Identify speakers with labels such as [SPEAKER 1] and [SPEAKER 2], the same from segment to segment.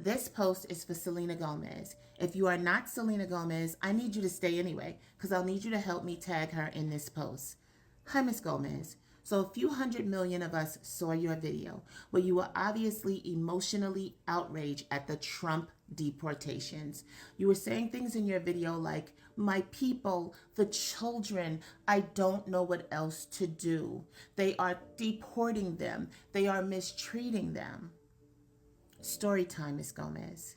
[SPEAKER 1] This post is for Selena Gomez. If you are not Selena Gomez, I need you to stay anyway, because I'll need you to help me tag her in this post. Hi, Miss Gomez. So a few 100 million of us saw your video where you were obviously emotionally outraged at the Trump deportations. You were saying things in your video like, my people, the children, I don't know what else to do. They are deporting them. They are mistreating them. Story time, Miss Gomez.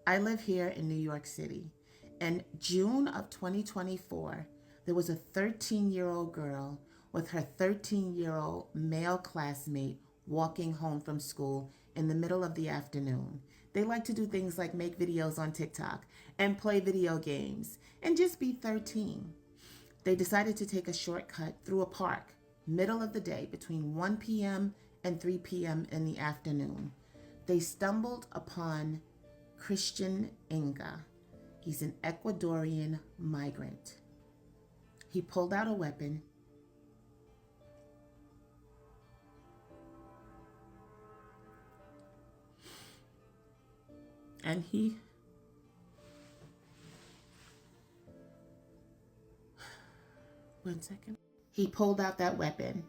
[SPEAKER 1] I live here in New York City. In June of 2024, there was a 13-year-old girl with her 13-year-old male classmate walking home from school in the middle of the afternoon. They like to do things like make videos on TikTok and play video games and just be 13. They decided to take a shortcut through a park, middle of the day between 1 p.m. and 3 p.m. in the afternoon. They stumbled upon Christian Inga. He's an Ecuadorian migrant. He pulled out a weapon and he pulled out that weapon,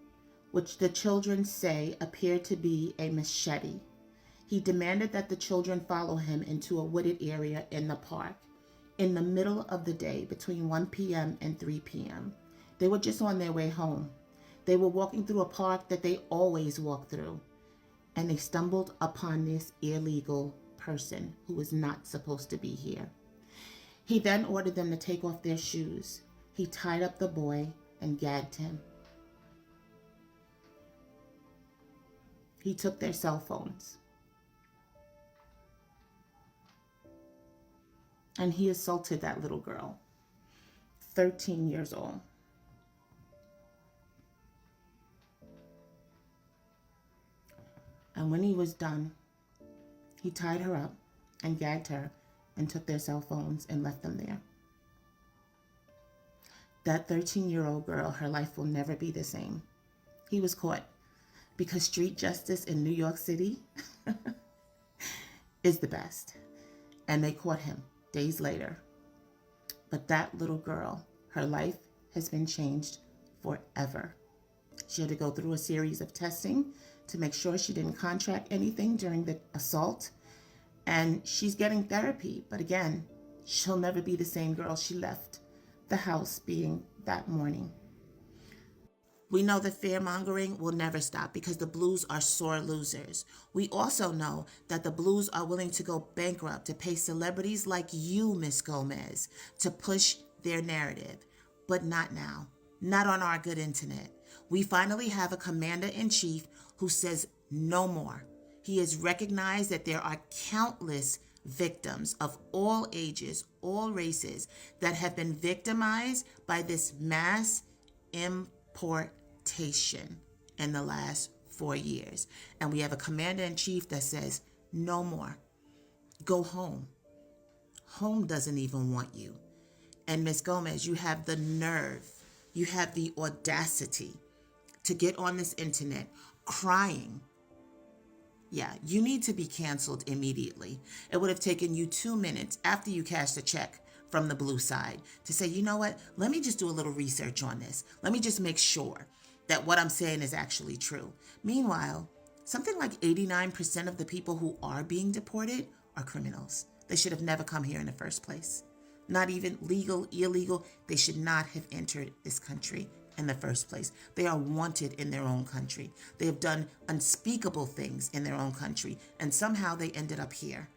[SPEAKER 1] which the children say appeared to be a machete. He demanded that the children follow him into a wooded area in the park in the middle of the day between 1 p.m. and 3 p.m. They were just on their way home. They were walking through a park that they always walk through, and they stumbled upon this illegal person who was not supposed to be here. He then ordered them to take off their shoes. He tied up the boy and gagged him. He took their cell phones. And he assaulted that little girl, 13 years old. And when he was done, he tied her up and gagged her and took their cell phones and left them there. That 13-year-old girl, her life will never be the same. He was caught because street justice in New York City is the best. And they caught him days later. But that little girl, her life has been changed forever. She had to go through a series of testing to make sure she didn't contract anything during the assault. And she's getting therapy. But again, she'll never be the same girl she left the house being that morning. We know that fear-mongering will never stop because the Blues are sore losers. We also know that the Blues are willing to go bankrupt to pay celebrities like you, Miss Gomez, to push their narrative. But not now. Not on our good internet. We finally have a commander-in-chief who says no more. He has recognized that there are countless victims of all ages, all races, that have been victimized by this mass importation in the last 4 years. And we have a commander-in-chief that says, no more. Go home. Home doesn't even want you. And Miss Gomez, you have the nerve, you have the audacity to get on this internet crying. Yeah, you need to be canceled immediately. It would have taken you 2 minutes after you cashed a check from the blue side to say, you know what, let me just do a little research on this. Let me just make sure that what I'm saying is actually true. Meanwhile, something like 89% of the people who are being deported are criminals. They should have never come here in the first place. Not even legal, illegal. They should not have entered this country in the first place. They are wanted in their own country. They have done unspeakable things in their own country, and somehow they ended up here.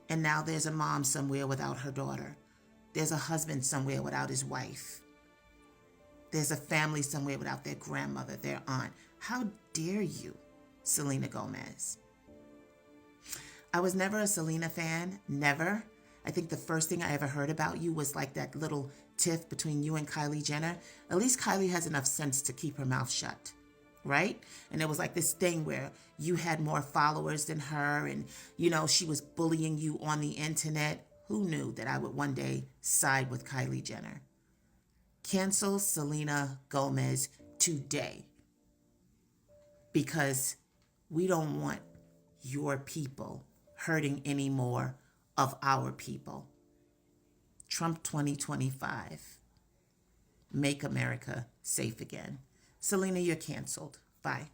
[SPEAKER 1] And now there's a mom somewhere without her daughter. There's a husband somewhere without his wife. There's a family somewhere without their grandmother, their aunt. How dare you, Selena Gomez? I was never a Selena fan, never. I think the first thing I ever heard about you was like that little tiff between you and Kylie Jenner. At least Kylie has enough sense to keep her mouth shut, right? And it was like this thing where you had more followers than her and, you know, she was bullying you on the internet. Who knew that I would one day side with Kylie Jenner? Cancel Selena Gomez today because we don't want your people hurting any more of our people. Trump 2025. Make America safe again. Selena, you're canceled. Bye.